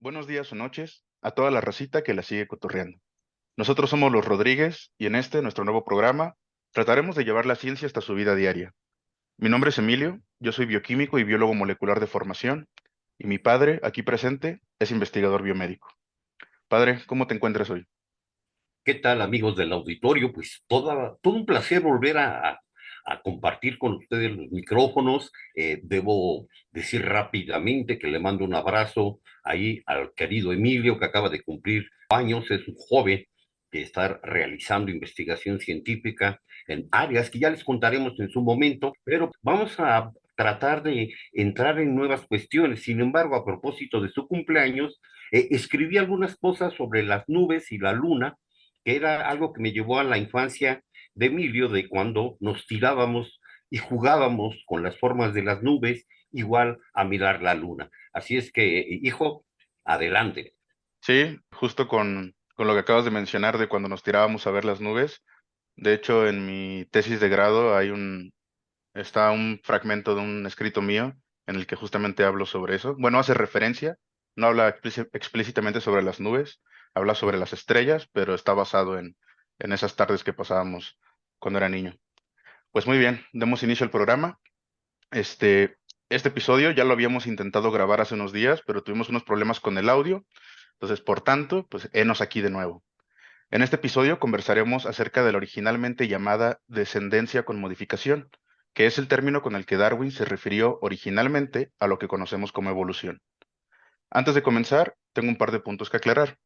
buenos días o noches a toda la racita que la sigue cotorreando. Nosotros somos los Rodríguez y en nuestro nuevo programa, trataremos de llevar la ciencia hasta su vida diaria. Mi nombre es Emilio, yo soy bioquímico y biólogo molecular de formación, y mi padre, aquí presente, es investigador biomédico. Padre, ¿cómo te encuentras hoy? ¿Qué tal, amigos del auditorio? Pues todo un placer volver a compartir con ustedes los micrófonos. Debo decir rápidamente que le mando un abrazo ahí al querido Emilio, que acaba de cumplir años. Es un joven que está realizando investigación científica en áreas que ya les contaremos en su momento, pero vamos a tratar de entrar en nuevas cuestiones. Sin embargo, a propósito de su cumpleaños, escribí algunas cosas sobre las nubes y la luna, que era algo que me llevó a la infancia de Emilio, de cuando nos tirábamos y jugábamos con las formas de las nubes, igual a mirar la luna. Así es que, hijo, adelante. Sí, justo con lo que acabas de mencionar de cuando nos tirábamos a ver las nubes. De hecho, en mi tesis de grado está un fragmento de un escrito mío en el que justamente hablo sobre eso. Bueno, hace referencia, no habla explícitamente sobre las nubes, habla sobre las estrellas, pero está basado en esas tardes que pasábamos cuando era niño. Pues muy bien, demos inicio al programa. Este, este episodio ya lo habíamos intentado grabar hace unos días, pero tuvimos unos problemas con el audio. Entonces, por tanto, pues henos aquí de nuevo. En este episodio conversaremos acerca de la originalmente llamada descendencia con modificación, que es el término con el que Darwin se refirió originalmente a lo que conocemos como evolución. Antes de comenzar, tengo un par de puntos que aclarar.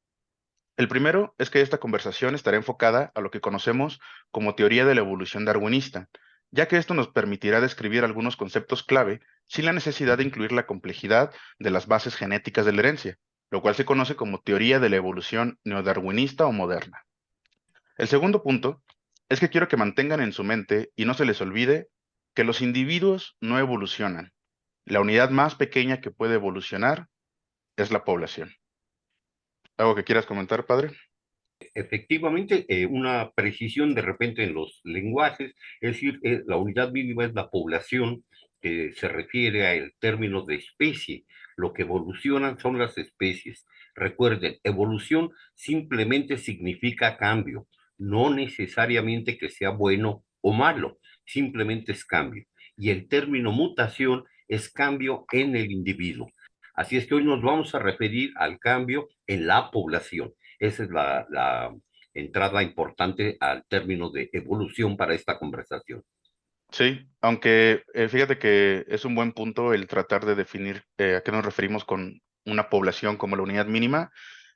El primero es que esta conversación estará enfocada a lo que conocemos como teoría de la evolución darwinista, ya que esto nos permitirá describir algunos conceptos clave sin la necesidad de incluir la complejidad de las bases genéticas de la herencia, lo cual se conoce como teoría de la evolución neodarwinista o moderna. El segundo punto es que quiero que mantengan en su mente y no se les olvide que los individuos no evolucionan. La unidad más pequeña que puede evolucionar es la población. ¿Algo que quieras comentar, padre? Efectivamente, una precisión de repente en los lenguajes, es decir, la unidad mínima es la población, que se refiere al término de especie. Lo que evolucionan son las especies. Recuerden, evolución simplemente significa cambio, no necesariamente que sea bueno o malo, simplemente es cambio. Y el término mutación es cambio en el individuo. Así es que hoy nos vamos a referir al cambio en la población. Esa es la entrada importante al término de evolución para esta conversación. Sí, aunque fíjate que es un buen punto el tratar de definir a qué nos referimos con una población como la unidad mínima,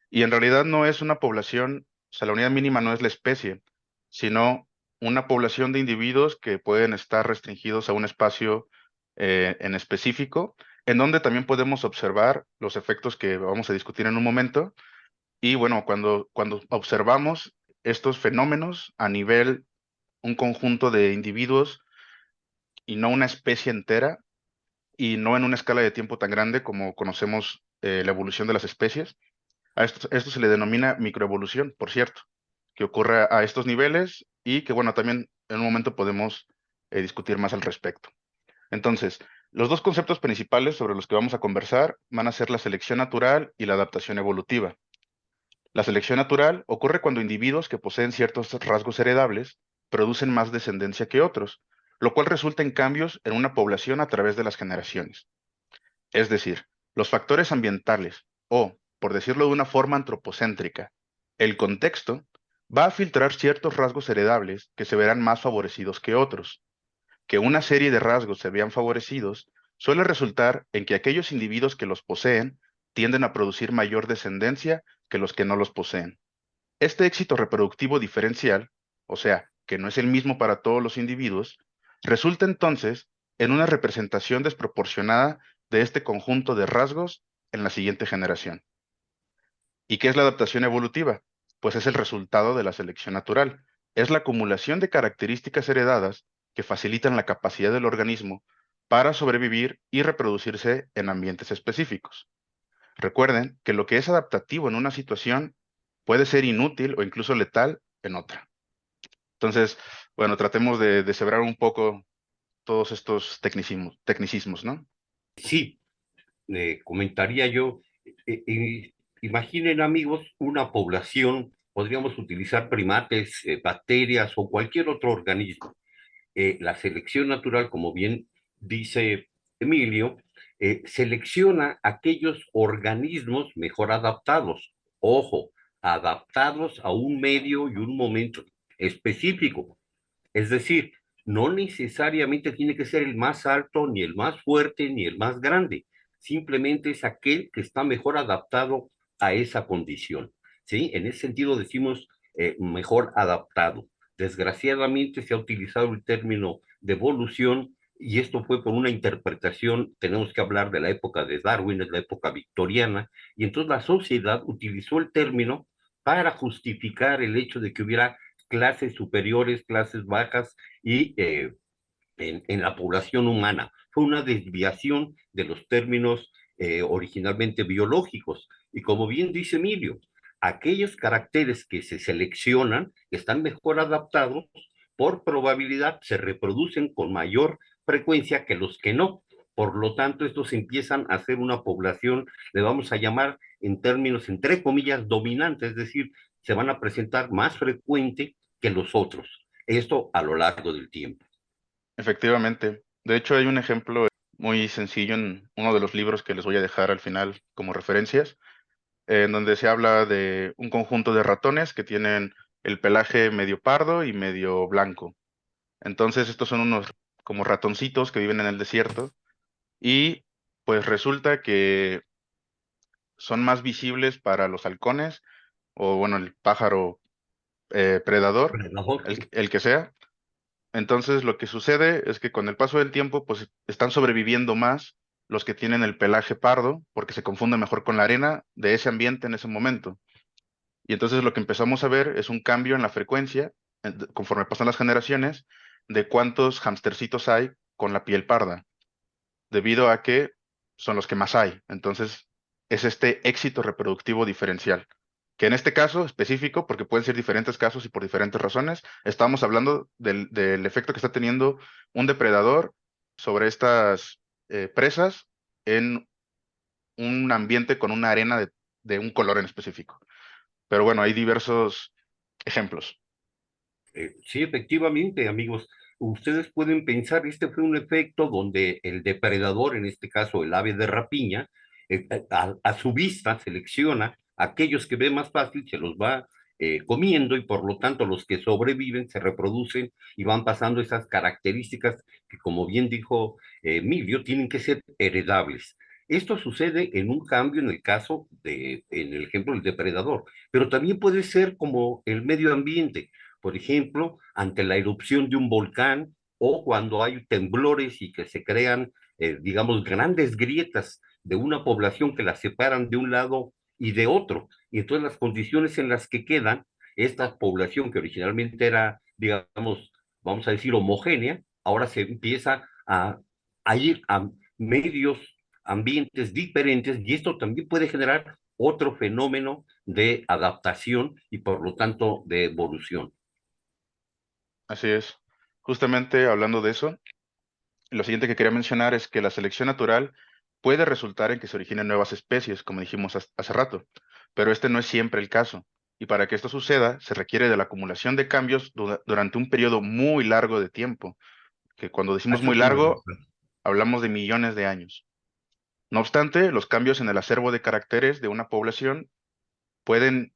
y en realidad no es una población, o sea, la unidad mínima no es la especie, sino una población de individuos que pueden estar restringidos a un espacio en específico, en donde también podemos observar los efectos que vamos a discutir en un momento. Y bueno, cuando observamos estos fenómenos a nivel un conjunto de individuos y no una especie entera, y no en una escala de tiempo tan grande como conocemos la evolución de las especies. A esto se le denomina microevolución, por cierto, que ocurre a estos niveles y que, bueno, también en un momento podemos discutir más al respecto. Entonces, los dos conceptos principales sobre los que vamos a conversar van a ser la selección natural y la adaptación evolutiva. La selección natural ocurre cuando individuos que poseen ciertos rasgos heredables producen más descendencia que otros, lo cual resulta en cambios en una población a través de las generaciones. Es decir, los factores ambientales o, por decirlo de una forma antropocéntrica, el contexto va a filtrar ciertos rasgos heredables que se verán más favorecidos que otros. Que una serie de rasgos se vean favorecidos suele resultar en que aquellos individuos que los poseen tienden a producir mayor descendencia que los que no los poseen. Este éxito reproductivo diferencial, o sea, que no es el mismo para todos los individuos, resulta entonces en una representación desproporcionada de este conjunto de rasgos en la siguiente generación. ¿Y qué es la adaptación evolutiva? Pues es el resultado de la selección natural. Es la acumulación de características heredadas que facilitan la capacidad del organismo para sobrevivir y reproducirse en ambientes específicos. Recuerden que lo que es adaptativo en una situación puede ser inútil o incluso letal en otra. Entonces, bueno, tratemos de deshebrar un poco todos estos tecnicismos, ¿no? Sí, comentaría yo, Imaginen, amigos, una población, podríamos utilizar primates, bacterias o cualquier otro organismo. La selección natural, como bien dice Emilio, selecciona aquellos organismos mejor adaptados. Ojo, adaptados a un medio y un momento específico. Es decir, no necesariamente tiene que ser el más alto, ni el más fuerte, ni el más grande. Simplemente es aquel que está mejor adaptado a esa condición. ¿Sí? En ese sentido decimos mejor adaptado. Desgraciadamente se ha utilizado el término de evolución y esto fue por una interpretación, tenemos que hablar de la época de Darwin, es la época victoriana, y entonces la sociedad utilizó el término para justificar el hecho de que hubiera clases superiores, clases bajas y en la población humana. Fue una desviación de los términos originalmente biológicos. Y como bien dice Emilio, aquellos caracteres que se seleccionan, que están mejor adaptados, por probabilidad se reproducen con mayor frecuencia que los que no. Por lo tanto, estos empiezan a ser una población, le vamos a llamar en términos, entre comillas, dominantes, es decir, se van a presentar más frecuente que los otros. Esto a lo largo del tiempo. Efectivamente. De hecho, hay un ejemplo muy sencillo en uno de los libros que les voy a dejar al final como referencias, en donde se habla de un conjunto de ratones que tienen el pelaje medio pardo y medio blanco. Entonces, estos son unos como ratoncitos que viven en el desierto y pues resulta que son más visibles para los halcones o bueno, el pájaro predador, Predador. el que sea. Entonces, lo que sucede es que con el paso del tiempo, pues están sobreviviendo más los que tienen el pelaje pardo, porque se confunde mejor con la arena de ese ambiente en ese momento. Y entonces lo que empezamos a ver es un cambio en la frecuencia, conforme pasan las generaciones, de cuántos hamstercitos hay con la piel parda, debido a que son los que más hay. Entonces, es este éxito reproductivo diferencial, que en este caso específico, porque pueden ser diferentes casos y por diferentes razones, estamos hablando del efecto que está teniendo un depredador sobre estas presas en un ambiente con una arena de un color en específico. Pero bueno, hay diversos ejemplos. Sí, efectivamente, amigos, ustedes pueden pensar, este fue un efecto donde el depredador, en este caso el ave de rapiña, a su vista selecciona aquellos que ve más fácil, se los va comiendo y por lo tanto los que sobreviven se reproducen y van pasando esas características que, como bien dijo Emilio, tienen que ser heredables. Esto sucede en un cambio en el caso en el ejemplo del depredador, pero también puede ser como el medio ambiente, por ejemplo, ante la erupción de un volcán o cuando hay temblores y que se crean, digamos, grandes grietas de una población que la separan de un lado y de otro. Y entonces las condiciones en las que quedan, esta población que originalmente era, digamos, vamos a decir, homogénea, ahora se empieza a ir a medios, ambientes diferentes y esto también puede generar otro fenómeno de adaptación y por lo tanto de evolución. Así es. Justamente hablando de eso, lo siguiente que quería mencionar es que la selección natural puede resultar en que se originen nuevas especies, como dijimos hace rato, pero este no es siempre el caso. Y para que esto suceda, se requiere de la acumulación de cambios durante un periodo muy largo de tiempo, que cuando A decimos eso muy te iba a largo, decir. hablamos de millones de años. No obstante, los cambios en el acervo de caracteres de una población pueden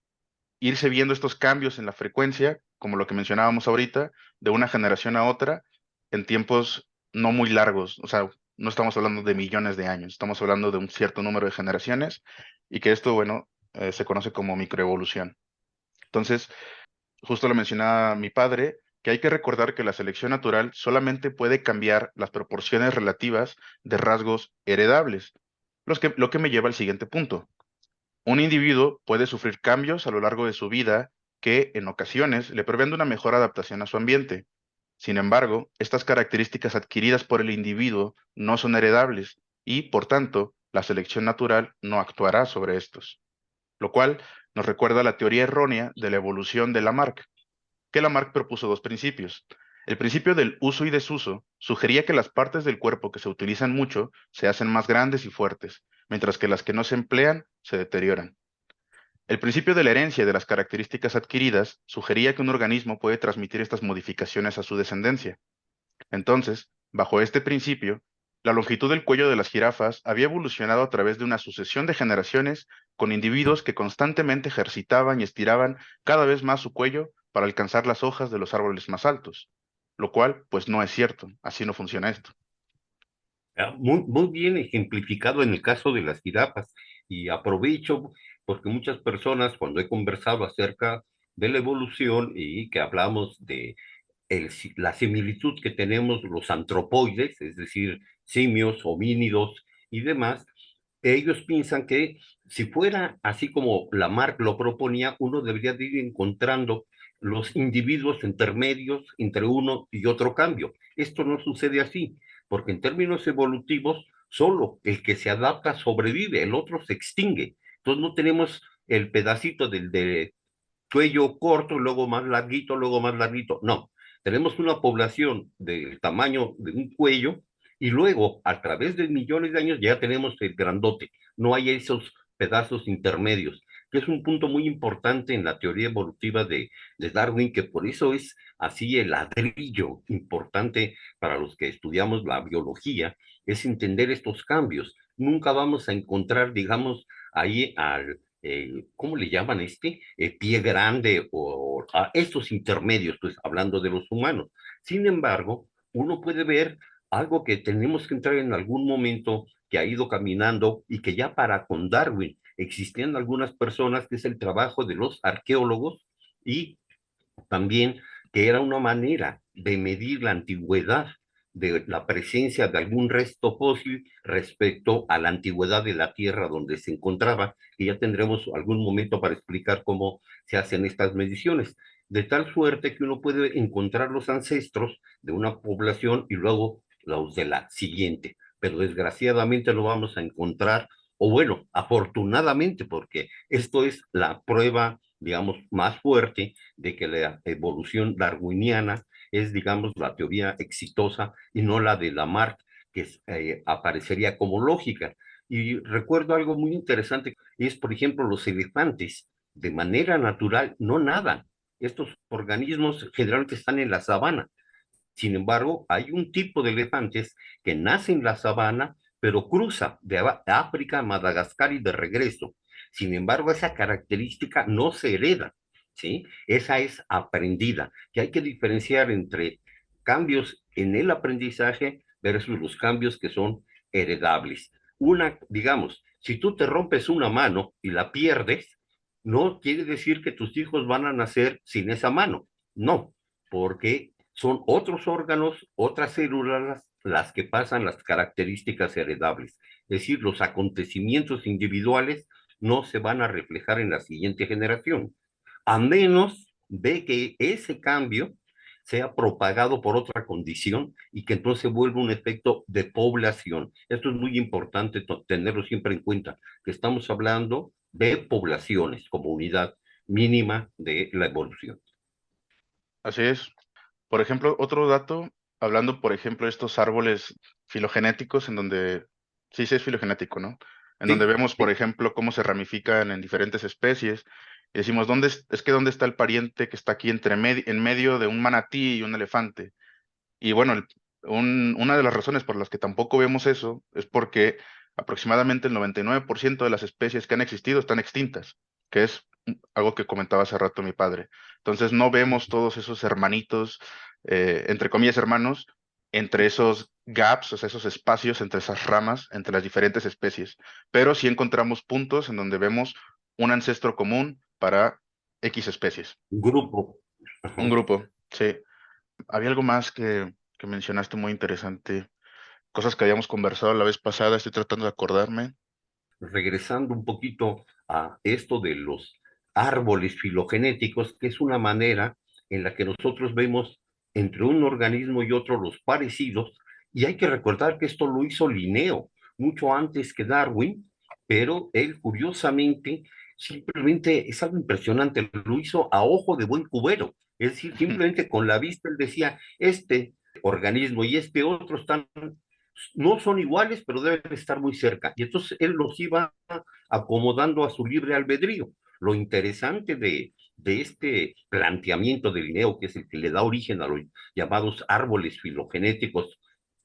irse viendo estos cambios en la frecuencia, como lo que mencionábamos ahorita, de una generación a otra, en tiempos no muy largos. O sea, no estamos hablando de millones de años, estamos hablando de un cierto número de generaciones y que esto, bueno, se conoce como microevolución. Entonces, justo lo mencionaba mi padre, que hay que recordar que la selección natural solamente puede cambiar las proporciones relativas de rasgos heredables, lo que me lleva al siguiente punto. Un individuo puede sufrir cambios a lo largo de su vida que, en ocasiones, le proveen de una mejor adaptación a su ambiente. Sin embargo, estas características adquiridas por el individuo no son heredables y, por tanto, la selección natural no actuará sobre estos. Lo cual nos recuerda la teoría errónea de la evolución de Lamarck, que Lamarck propuso dos principios. El principio del uso y desuso sugería que las partes del cuerpo que se utilizan mucho se hacen más grandes y fuertes, mientras que las que no se emplean se deterioran. El principio de la herencia y de las características adquiridas sugería que un organismo puede transmitir estas modificaciones a su descendencia. Entonces, bajo este principio, la longitud del cuello de las jirafas había evolucionado a través de una sucesión de generaciones con individuos que constantemente ejercitaban y estiraban cada vez más su cuello para alcanzar las hojas de los árboles más altos, lo cual, pues no es cierto, así no funciona esto. Muy bien ejemplificado en el caso de las jirafas. Y aprovecho porque muchas personas, cuando he conversado acerca de la evolución y que hablamos de la similitud que tenemos los antropoides, es decir, simios, homínidos y demás, ellos piensan que si fuera así como Lamarck lo proponía, uno debería de ir encontrando los individuos intermedios entre uno y otro cambio. Esto no sucede así, porque en términos evolutivos, solo el que se adapta sobrevive, el otro se extingue. Entonces no tenemos el pedacito del de cuello corto, luego más larguito, luego más larguito. No, tenemos una población del tamaño de un cuello y luego, a través de millones de años, ya tenemos el grandote. No hay esos pedazos intermedios, que es un punto muy importante en la teoría evolutiva de Darwin, que por eso es así el ladrillo importante para los que estudiamos la biología, es entender estos cambios. Nunca vamos a encontrar, digamos, ahí al ¿cómo le llaman pie grande o a estos intermedios, pues hablando de los humanos. Sin embargo, uno puede ver algo que tenemos que entrar en algún momento que ha ido caminando y que ya para con Darwin existían algunas personas, que es el trabajo de los arqueólogos y también que era una manera de medir la antigüedad de la presencia de algún resto fósil respecto a la antigüedad de la Tierra donde se encontraba, y ya tendremos algún momento para explicar cómo se hacen estas mediciones, de tal suerte que uno puede encontrar los ancestros de una población y luego los de la siguiente, pero desgraciadamente lo vamos a encontrar, o bueno, afortunadamente, porque esto es la prueba, digamos, más fuerte de que la evolución darwiniana es, digamos, la teoría exitosa y no la de Lamarck, que aparecería como lógica. Y recuerdo algo muy interesante, es, por ejemplo, los elefantes, de manera natural, no nadan. Estos organismos generalmente están en la sabana. Sin embargo, hay un tipo de elefantes que nace en la sabana, pero cruza de África a Madagascar y de regreso. Sin embargo, esa característica no se hereda, ¿sí? Esa es aprendida, que hay que diferenciar entre cambios en el aprendizaje versus los cambios que son heredables. Una, digamos, si tú te rompes una mano y la pierdes, no quiere decir que tus hijos van a nacer sin esa mano, no, porque son otros órganos, otras células las que pasan las características heredables. Es decir, los acontecimientos individuales no se van a reflejar en la siguiente generación, a menos de que ese cambio sea propagado por otra condición y que entonces vuelva un efecto de población. Esto es muy importante tenerlo siempre en cuenta, que estamos hablando de poblaciones como unidad mínima de la evolución. Así es. Por ejemplo, otro dato, hablando, por ejemplo, de estos árboles filogenéticos, en donde, sí es filogenético, ¿no? En donde Sí, vemos, por sí. ejemplo, cómo se ramifican en diferentes especies, y decimos, es que dónde está el pariente que está aquí en medio de un manatí y un elefante? Y bueno, una de las razones por las que tampoco vemos eso es porque aproximadamente el 99% de las especies que han existido están extintas, que es algo que comentaba hace rato mi padre. Entonces no vemos todos esos hermanitos, entre comillas hermanos, entre esos gaps, o sea, esos espacios entre esas ramas, entre las diferentes especies. Pero sí encontramos puntos en donde vemos un ancestro común para X especies. Grupo. Un Ajá. grupo, sí. Había algo más que mencionaste muy interesante. Cosas que habíamos conversado la vez pasada, estoy tratando de acordarme. Regresando un poquito a esto de los árboles filogenéticos, que es una manera en la que nosotros vemos entre un organismo y otro los parecidos, y hay que recordar que esto lo hizo Linneo mucho antes que Darwin, pero él curiosamente simplemente es algo impresionante, lo hizo a ojo de buen cubero, es decir, simplemente con la vista él decía, este organismo y este otro están no son iguales, pero deben estar muy cerca. Y entonces él los iba acomodando a su libre albedrío. Lo interesante de este planteamiento de Linneo, que es el que le da origen a los llamados árboles filogenéticos,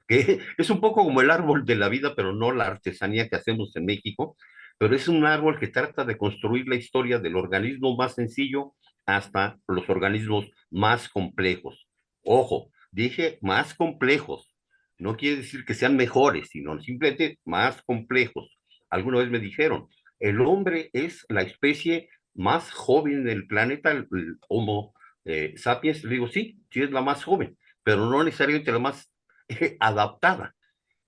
que es un poco como el árbol de la vida, pero no la artesanía que hacemos en México, pero es un árbol que trata de construir la historia del organismo más sencillo hasta los organismos más complejos. Ojo, dije más complejos, no quiere decir que sean mejores, sino simplemente más complejos. Alguna vez me dijeron, el hombre es la especie más joven del planeta, el Homo sapiens. Le digo, sí, sí es la más joven, pero no necesariamente la más adaptada.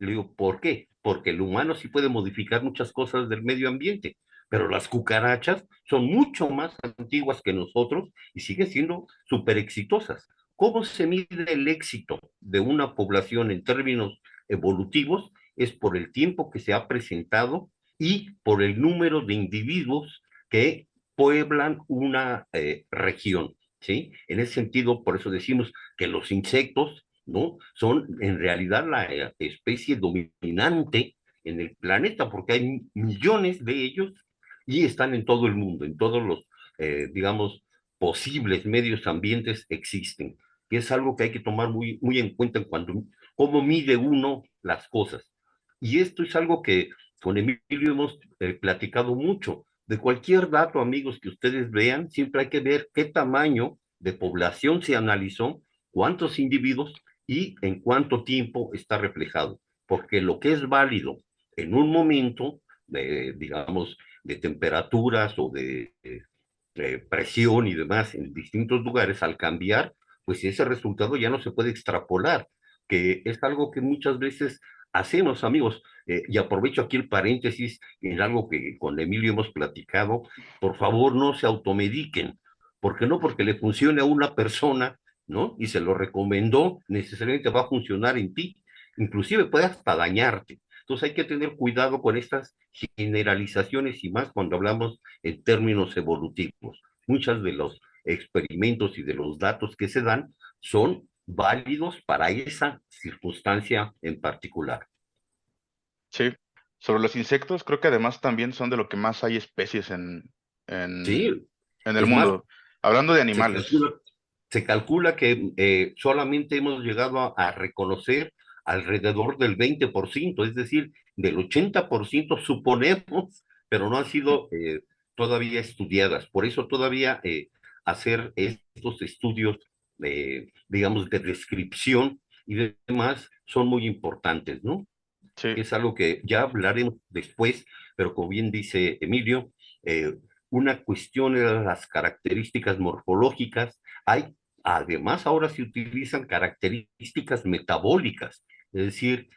Le digo, ¿por qué? Porque el humano sí puede modificar muchas cosas del medio ambiente, pero las cucarachas son mucho más antiguas que nosotros y siguen siendo súper exitosas. ¿Cómo se mide el éxito de una población en términos evolutivos? Es por el tiempo que se ha presentado y por el número de individuos que pueblan una región, ¿sí? En ese sentido, por eso decimos que los insectos, ¿no? Son en realidad la especie dominante en el planeta, porque hay millones de ellos y están en todo el mundo, en todos los, digamos, posibles medios ambientes existen, que es algo que hay que tomar muy, muy en cuenta en cuanto cómo mide uno las cosas. Y esto es algo que con Emilio hemos platicado mucho. De cualquier dato, amigos, que ustedes vean, siempre hay que ver qué tamaño de población se analizó, cuántos individuos y en cuánto tiempo está reflejado. Porque lo que es válido en un momento, digamos, de temperaturas o de presión y demás en distintos lugares, al cambiar, pues ese resultado ya no se puede extrapolar, que es algo que muchas veces hacemos, amigos. Y aprovecho aquí el paréntesis en algo que con Emilio hemos platicado. Por favor, no se automediquen, porque no porque le funcione a una persona, ¿no? Y se lo recomendó, necesariamente va a funcionar en ti, inclusive puede hasta dañarte. Entonces hay que tener cuidado con estas generalizaciones y más cuando hablamos en términos evolutivos. Muchos de los experimentos y de los datos que se dan son válidos para esa circunstancia en particular. Sí. Sobre los insectos, creo que además también son de lo que más hay especies en, Sí, en el es más, mundo. Hablando de se animales. calcula, se calcula que solamente hemos llegado a reconocer alrededor del 20%, es decir, del 80% suponemos, pero no han sido todavía estudiadas. Por eso todavía hacer estos estudios, digamos, de descripción y demás son muy importantes, ¿no? Sí, Es algo que ya hablaremos después, pero como bien dice Emilio, eh, una cuestión de las características morfológicas. Hay, además, ahora se utilizan características metabólicas, es decir,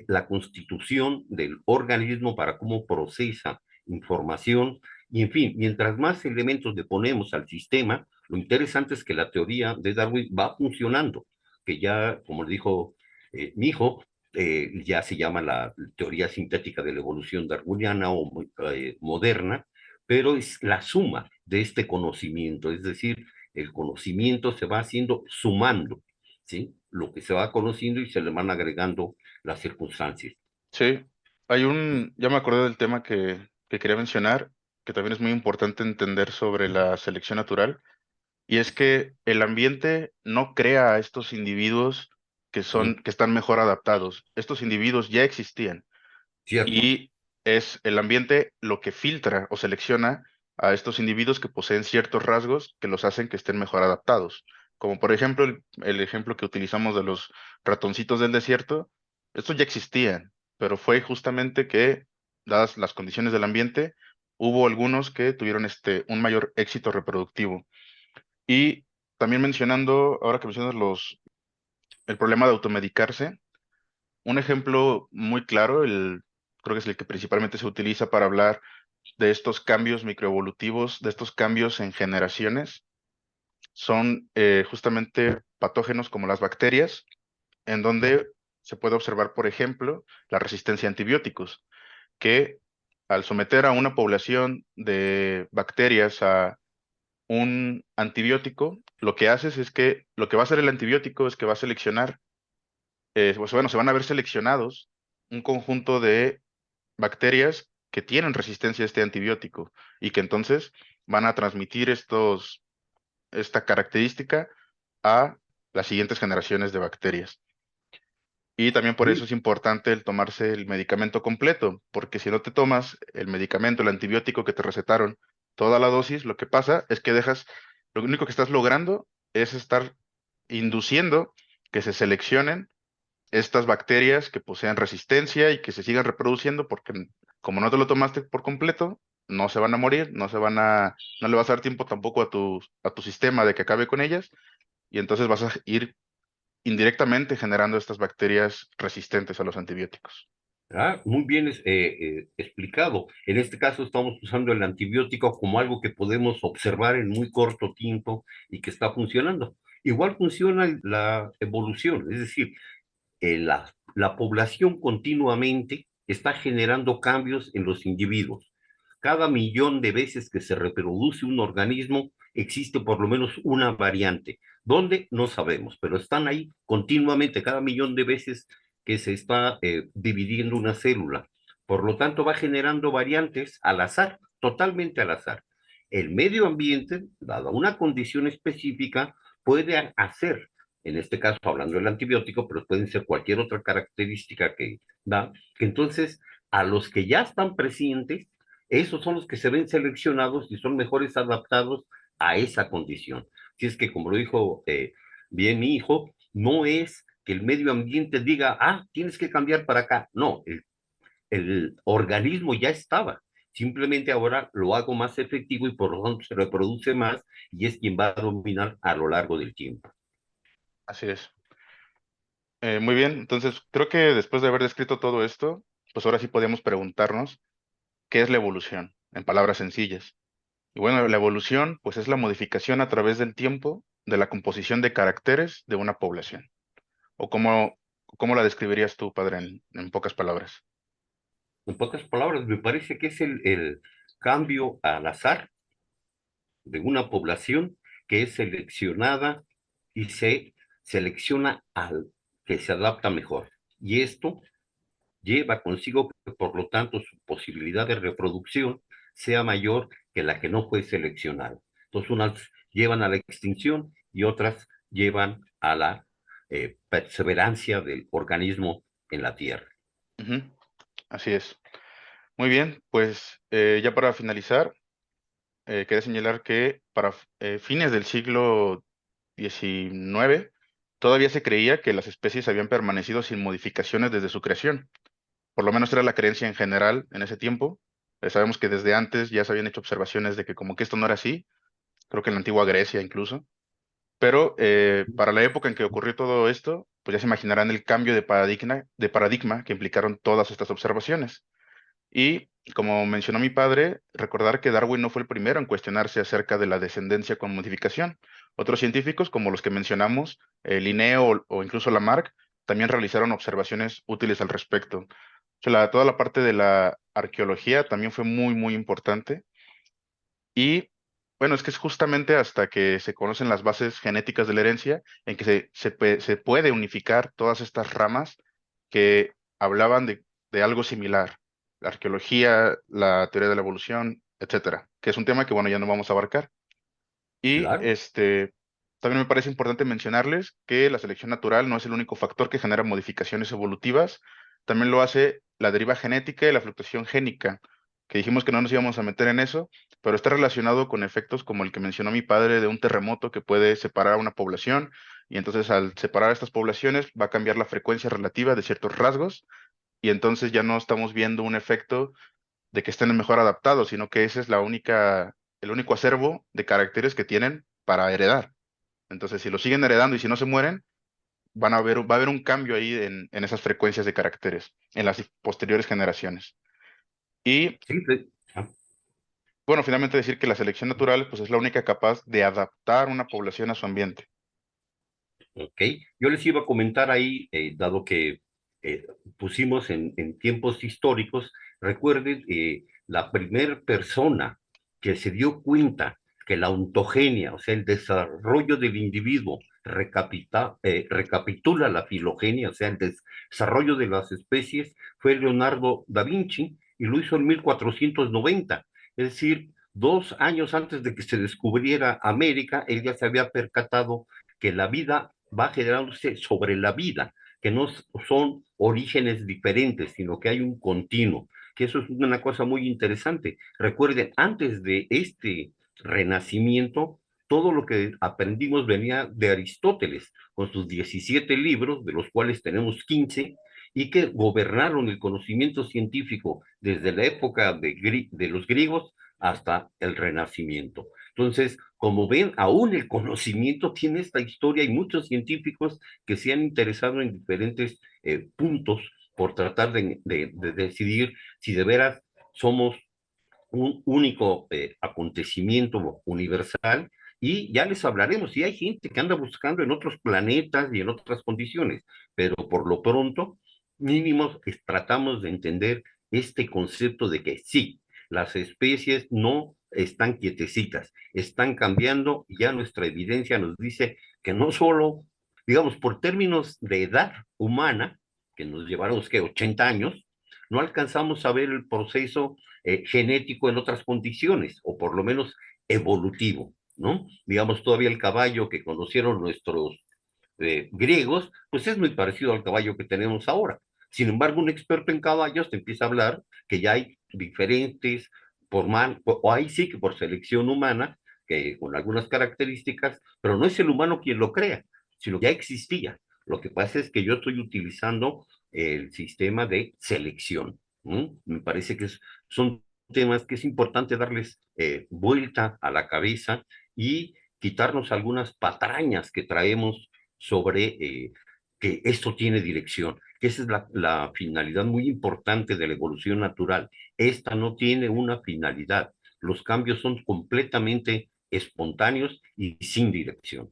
la constitución del organismo para cómo procesa información. Y en fin, mientras más elementos le ponemos al sistema, lo interesante es que la teoría de Darwin va funcionando, que ya, como le dijo mi hijo, ya se llama la teoría sintética de la evolución darwiniana o moderna, pero es la suma de este conocimiento, es decir, el conocimiento se va haciendo sumando, ¿sí? Lo que se va conociendo y se le van agregando las circunstancias. sí. Ya me acordé del tema que quería mencionar, que también es muy importante entender sobre la selección natural, y es que el ambiente no crea a estos individuos Ujú. que están mejor adaptados. Estos individuos ya existían. Cierto, Y es el ambiente lo que filtra o selecciona a estos individuos que poseen ciertos rasgos que los hacen que estén mejor adaptados. Como por ejemplo el ejemplo que utilizamos de los ratoncitos del desierto, estos ya existían, pero fue justamente que, dadas las condiciones del ambiente, hubo algunos que tuvieron un mayor éxito reproductivo. Y también mencionando, ahora que mencionas el problema de automedicarse, un ejemplo muy claro, creo que es el que principalmente se utiliza para hablar de estos cambios microevolutivos, de estos cambios en generaciones, son justamente patógenos como las bacterias, en donde se puede observar, por ejemplo, la resistencia a antibióticos, que al someter a una población de bacterias a un antibiótico, lo que haces es que lo que va a hacer el antibiótico es que va a seleccionar, pues bueno, se van a ver seleccionados un conjunto de bacterias que tienen resistencia a este antibiótico y que entonces van a transmitir esta característica a las siguientes generaciones de bacterias. Y también por eso Muy, es importante el tomarse el medicamento completo, porque si no te tomas el medicamento, el antibiótico que te recetaron, toda la dosis, lo que pasa es que lo único que estás logrando es estar induciendo que se seleccionen estas bacterias que posean resistencia y que se sigan reproduciendo, porque como no te lo tomaste por completo, no se van a morir, no le vas a dar tiempo tampoco a tu sistema de que acabe con ellas, y entonces vas a ir indirectamente generando estas bacterias resistentes a los antibióticos. muy bien explicado. En este caso estamos usando el antibiótico como algo que podemos observar en muy corto tiempo y que está funcionando. Igual funciona la evolución, es decir, la población continuamente está generando cambios en los individuos. Cada millón de veces que se reproduce un organismo, existe por lo menos una variante. ¿Dónde? No sabemos, pero están ahí continuamente, cada millón de veces que se está dividiendo una célula. Por lo tanto, va generando variantes al azar, totalmente al azar. El medio ambiente, dada una condición específica, puede hacer, en este caso hablando del antibiótico, pero pueden ser cualquier otra característica que da, que entonces a los que ya están presentes, esos son los que se ven seleccionados y son mejores adaptados a esa condición. Si es que, como lo dijo bien mi hijo, no es que el medio ambiente diga, ah, tienes que cambiar para acá. No, el organismo ya estaba. Simplemente ahora lo hago más efectivo y por lo tanto se reproduce más y es quien va a dominar a lo largo del tiempo. Así es. Muy bien, entonces creo que después de haber descrito todo esto, pues ahora sí podemos preguntarnos qué es la evolución, en palabras sencillas. Y bueno, la evolución, pues es la modificación a través del tiempo de la composición de caracteres de una población. ¿O cómo la describirías tú, padre, en pocas palabras? En pocas palabras, me parece que es el cambio al azar de una población que es seleccionada y se selecciona al que se adapta mejor. Y esto lleva consigo que, por lo tanto, su posibilidad de reproducción sea mayor que la que no fue seleccionada. Entonces, unas llevan a la extinción y otras llevan a la perseverancia del organismo en la Tierra. Ujú, así es. Muy bien, pues ya para finalizar, quería señalar que para fines del siglo XIX todavía se creía que las especies habían permanecido sin modificaciones desde su creación. Por lo menos era la creencia en general en ese tiempo. Sabemos que desde antes ya se habían hecho observaciones de que como que esto no era así, creo que en la antigua Grecia incluso. Pero para la época en que ocurrió todo esto, pues ya se imaginarán el cambio de paradigma que implicaron todas estas observaciones. Y como mencionó mi padre, recordar que Darwin no fue el primero en cuestionarse acerca de la descendencia con modificación. Otros científicos, como los que mencionamos, Linneo o incluso Lamarck, también realizaron observaciones útiles al respecto. O sea, toda la parte de la arqueología también fue muy, muy importante. Y bueno, es que es justamente hasta que se conocen las bases genéticas de la herencia en que se puede unificar todas estas ramas que hablaban de algo similar. La arqueología, la teoría de la evolución, etcétera, que es un tema que, bueno, ya no vamos a abarcar. Y Claro, también me parece importante mencionarles que la selección natural no es el único factor que genera modificaciones evolutivas, también lo hace la deriva genética y la fluctuación génica, que dijimos que no nos íbamos a meter en eso, pero está relacionado con efectos como el que mencionó mi padre de un terremoto que puede separar a una población, y entonces al separar a estas poblaciones va a cambiar la frecuencia relativa de ciertos rasgos, y entonces ya no estamos viendo un efecto de que estén mejor adaptados, sino que ese es el único acervo de caracteres que tienen para heredar. Entonces, si lo siguen heredando y si no se mueren, va a haber un cambio ahí en esas frecuencias de caracteres en las posteriores generaciones. Y sí, bueno, finalmente decir que la selección natural pues es la única capaz de adaptar una población a su ambiente. ok. Yo les iba a comentar ahí, dado que eh, pusimos en tiempos históricos, recuerden, la primer persona que se dio cuenta que la ontogenia, o sea, el desarrollo del individuo, recapitula la filogenia, o sea, el desarrollo de las especies, fue Leonardo da Vinci y lo hizo en 1490. Es decir, 2 años antes de que se descubriera América, él ya se había percatado que la vida va generándose sobre la vida, que no son orígenes diferentes, sino que hay un continuo, que eso es una cosa muy interesante. Recuerden, antes de este renacimiento, todo lo que aprendimos venía de Aristóteles, con sus 17 libros, de los cuales tenemos 15, y que gobernaron el conocimiento científico desde la época de los griegos hasta el Renacimiento. Entonces, como ven, aún el conocimiento tiene esta historia y muchos científicos que se han interesado en diferentes puntos por tratar de decidir si de veras somos un único acontecimiento universal, y ya les hablaremos. Y hay gente que anda buscando en otros planetas y en otras condiciones, pero por lo pronto, mínimo, tratamos de entender este concepto de que sí, las especies no están quietecitas, están cambiando, y ya nuestra evidencia nos dice que no solo, digamos, por términos de edad humana, que nos llevaron, que 80 años, no alcanzamos a ver el proceso genético en otras condiciones, o por lo menos evolutivo, ¿no? Digamos, todavía el caballo que conocieron nuestros griegos, pues es muy parecido al caballo que tenemos ahora. Sin embargo, un experto en caballos te empieza a hablar que ya hay diferentes, o ahí sí que por selección humana, que con algunas características, pero no es el humano quien lo crea, sino que ya existía. Lo que pasa es que yo estoy utilizando el sistema de selección. ¿No? Me parece que son temas que es importante darles vuelta a la cabeza y quitarnos algunas patrañas que traemos sobre que esto tiene dirección, que esa es la finalidad muy importante de la evolución natural. Esta no tiene una finalidad. Los cambios son completamente espontáneos y sin dirección.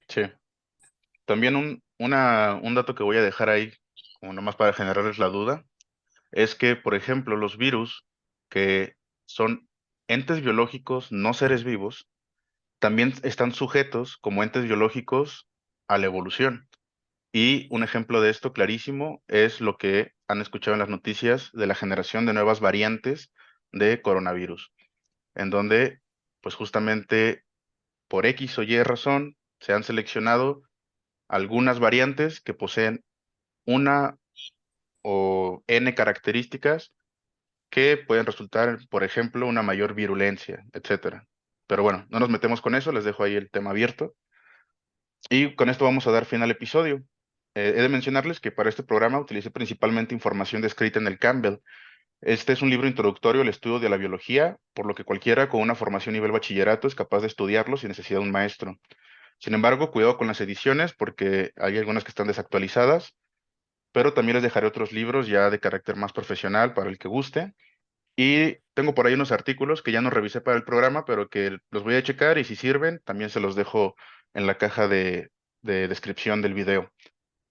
Sí. También un dato que voy a dejar ahí, como nomás para generarles la duda, es que, por ejemplo, los virus, que son entes biológicos, no seres vivos, también están sujetos como entes biológicos a la evolución. Y un ejemplo de esto clarísimo es lo que han escuchado en las noticias de la generación de nuevas variantes de coronavirus, en donde, pues justamente por X o Y razón, se han seleccionado algunas variantes que poseen una o N características que pueden resultar, por ejemplo, una mayor virulencia, etcétera. Pero bueno, no nos metemos con eso, les dejo ahí el tema abierto. Y con esto vamos a dar fin al episodio. He de mencionarles que para este programa utilicé principalmente información descrita en el Campbell. Este es un libro introductorio al estudio de la biología, por lo que cualquiera con una formación nivel bachillerato es capaz de estudiarlo sin necesidad de un maestro. Sin embargo, cuidado con las ediciones porque hay algunas que están desactualizadas, pero también les dejaré otros libros ya de carácter más profesional para el que guste. Y tengo por ahí unos artículos que ya no revisé para el programa, pero que los voy a checar y si sirven, también se los dejo en la caja de descripción del video.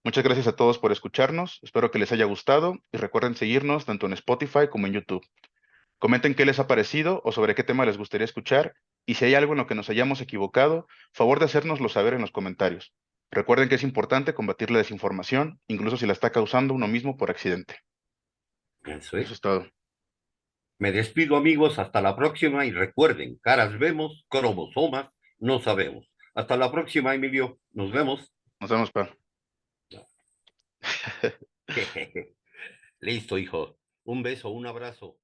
Muchas gracias a todos por escucharnos, espero que les haya gustado y recuerden seguirnos tanto en Spotify como en YouTube. Comenten qué les ha parecido o sobre qué tema les gustaría escuchar y si hay algo en lo que nos hayamos equivocado, favor de hacérnoslo saber en los comentarios. Recuerden que es importante combatir la desinformación, incluso si la está causando uno mismo por accidente. Eso Eso es. es todo. Me despido, amigos, hasta la próxima, y recuerden, caras vemos, cromosomas no sabemos. Hasta la próxima, Emilio. Nos vemos. Nos vemos, pa. Listo, hijo. Un beso, un abrazo.